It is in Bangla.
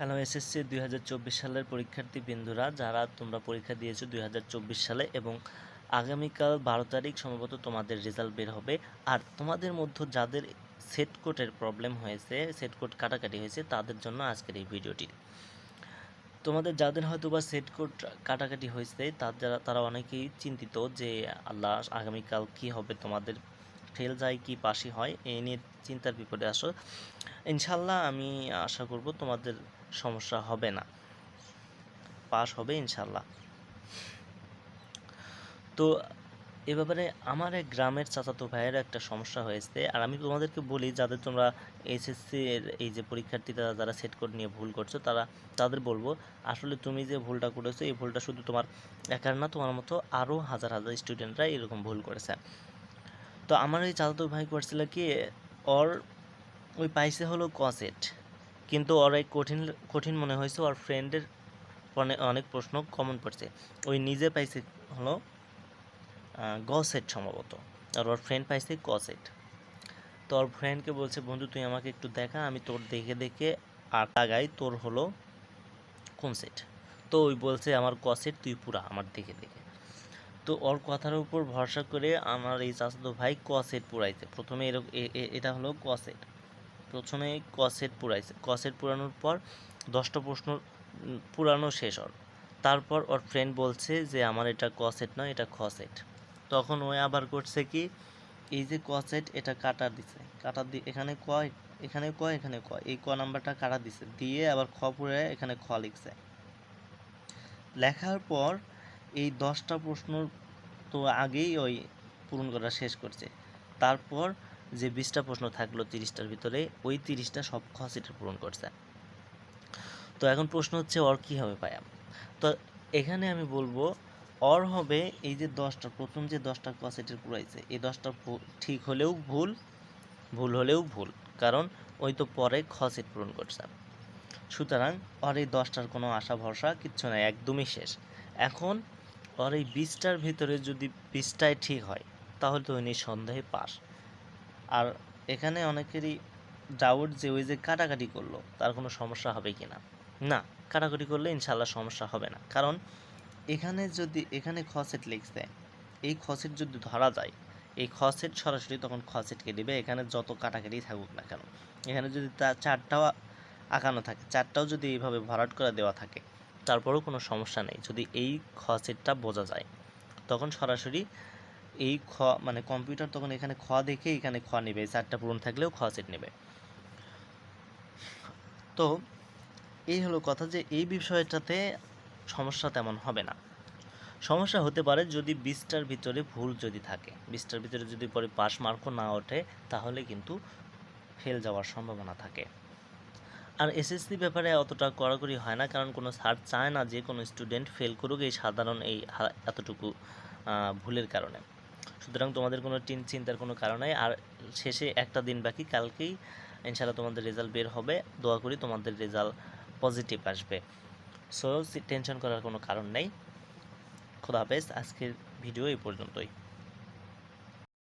হ্যালো এসএসসি 2024 সালের পরীক্ষার্থী বিন্দুরা যারা তোমরা পরীক্ষা দিয়েছো 2024 সালে এবং আগামীকাল 12 তারিখ সম্ভবত তোমাদের রেজাল্ট বের হবে। আর তোমাদের মধ্যে যাদের সেট কোডের প্রবলেম হয়েছে, সেট কোড কাটাকাটি হয়েছে, তাদের জন্য আজকের এই ভিডিওটি। তোমাদের যাদের হয়তো বা সেট কোড কাটাকাটি হয়েছে তারা অনেকেই চিন্তিত যে আল্লাহ আগামীকাল কি হবে, তোমাদের ফেল যায় কি পাশই হয়, এই নিয়ে চিন্তার বিপদে আসো। ইনশাল্লাহ আমি আশা করব তোমাদের সমস্যা হবে না, পাস হবে ইনশাল্লাহ। তো এ ব্যাপারে আমার এক গ্রামের চাচাতো ভাইয়ের একটা সমস্যা হয়েছে। আর আমি তোমাদেরকে বলি, যাদের তোমরা এসএসসি এর এই যে পরীক্ষার্থীরা যারা সেট কোড নিয়ে ভুল করছো তাদের বলবো, আসলে তুমি যে ভুলটা করেছো এই ভুলটা শুধু তোমার একার না, তোমার মতো আরও হাজার হাজার স্টুডেন্টরা এরকম ভুল করেছে। তো আমার এই চাচাতো ভাই করছিল কি, ওর ওই পাইছে হলো কসেট, কিন্তু ওর এই কঠিন কঠিন মনে হয়েছে, ওর ফ্রেন্ডের অনেক প্রশ্ন কমন পড়ছে, ওই নিজে পাইছে হলো গসেট সম্ভবত, আর ওর ফ্রেন্ড পাইছে কসেট। তো ওর ফ্রেন্ডকে বলছে, বন্ধু তুই আমাকে একটু দেখা, আমি তোর দেখে দেখে আর লাগাই তোর হলো কোন সেট। তো ওই বলছে আমার কসেট, তুই পুরা আমার দেখে দেখে। তো ওর কথার উপর ভরসা করে আমার এই চাচাতো ভাই কসেট পুরাইছে। প্রথমে এটা হলো কসেট, প্রথমে কসেট পুরাইছে। কসেট পুরানোর পর 10টা প্রশ্ন পুরানো শেষ ওর। তারপর ওর ফ্রেন্ড বলছে যে আমার এটা কসেট নয়, এটা খসেট। তখন ও আবার করছে কি, এই যে কসেট এটা কাটা দিছে, কাটা দিয়ে এখানে ক, এখানে ক, এখানে ক, এই ক নাম্বারটা কাটা দিছে, দিয়ে আবার খ পুরে এখানে খ লিখছে। লেখার পর এই 10টা প্রশ্ন তো আগেই ওই পূরণ করা শেষ করছে। তারপর যে 20টা প্রশ্ন থাকলো 30টার ভিতরে, ওই 30টা সব খ সেটের পূরণ করছে। তো এখন প্রশ্ন হচ্ছে ওর কী হবে পায়া। তো এখানে আমি বলবো ওর হবে এই যে 10টা, প্রথম যে 10টা ক সেটের পুরাইছে, এই 10টা ঠিক হলেও ভুল, ভুল হলেও ভুল, কারণ ওই তো পরে খ সেট পূরণ করছে। সুতরাং ওর এই 10টার কোনো আশা ভরসা কিচ্ছু নাই, একদমই শেষ। এখন ওর এই 20টার ভিতরে যদি 20টাই ঠিক হয়, তাহলে তো নিঃসন্দেহে পাস। আর এখানে অনেকেরই ডাউট যে ওই যে কাটাকাটি করলো তার কোনো সমস্যা হবে কি না। না, কাটাকাটি করলে ইনশাল্লাহ সমস্যা হবে না, কারণ এখানে যদি এখানে খসেট লিখছে, এই খসেট যদি ধরা যায়, এই খসেট সরাসরি তখন খসেটকে দিবে, এখানে যত কাটাকাটি থাকুক না কেন। এখানে যদি তার চারটাও আঁকানো থাকে, চারটাও যদি এইভাবে ভরাট করে দেওয়া থাকে, তারপরেও কোনো সমস্যা নেই যদি এই খসেটটা বোঝা যায়। তখন সরাসরি এই খ মানে কম্পিউটার তখন এখানে খ দেখে এখানে খ নেবে, চারটা পূরণ থাকলেও খ সেট নেবে। তো এই হলো কথা, যে এই বিষয়টাতে সমস্যা তেমন হবে না। সমস্যা হতে পারে যদি 20টার ভিতরে ভুল যদি থাকে, 20টার ভিতরে যদি পরে পাস মার্কও না ওঠে, তাহলে কিন্তু ফেল যাওয়ার সম্ভাবনা থাকে। আর এসএসসি ব্যাপারে অতটা কড়াকড়ি হয় না, কারণ কোনো স্যার চায় না যে কোনো স্টুডেন্ট ফেল করুক এই সাধারণ এই এতটুকু ভুলের কারণে। সুতরাং তোমাদের কোনো চিন্তার কোনো কারণ নেই। আর শেষে একটা দিন বাকি, কালকেই ইনশাআল্লাহ তোমাদের রেজাল্ট বের হবে। দোয়া করি তোমাদের রেজাল্ট পজিটিভ আসবে। সো টেনশন করার কোনো কারণ নেই। খোদা হাফেজ। আজকের ভিডিও এই পর্যন্তই।